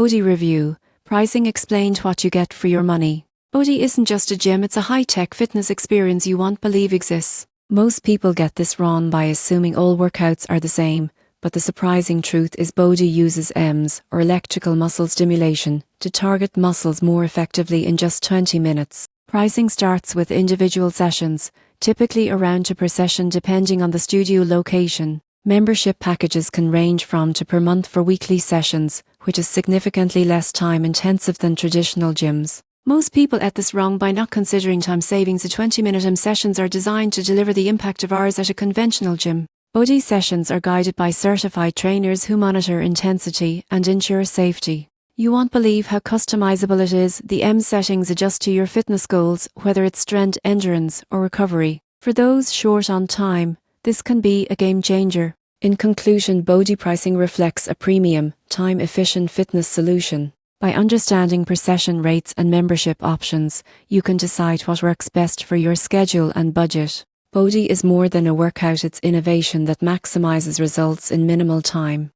Body Review. Pricing explained what you get for your money. Body isn't just a gym, it's a high-tech fitness experience you won't believe exists. Most people get this wrong by assuming all workouts are the same, but the surprising truth is Body uses EMS, or electrical muscle stimulation, to target muscles more effectively in just 20 minutes. Pricing starts with individual sessions, typically around £2 per session depending on the studio location. Membership packages can range from £2 per month for weekly sessions, which is significantly less time-intensive than traditional gyms. Most people get this wrong by not considering time savings. The 20-minute EMS sessions are designed to deliver the impact of hours at a conventional gym. Body sessions are guided by certified trainers who monitor intensity and ensure safety. You won't believe how customizable it is. The EMS settings adjust to your fitness goals, whether it's strength, endurance, or recovery. For those short on time, this can be a game changer. In conclusion, Body pricing reflects a premium, time-efficient fitness solution. By understanding per session rates and membership options, you can decide what works best for your schedule and budget. Body is more than a workout, it's innovation that maximizes results in minimal time.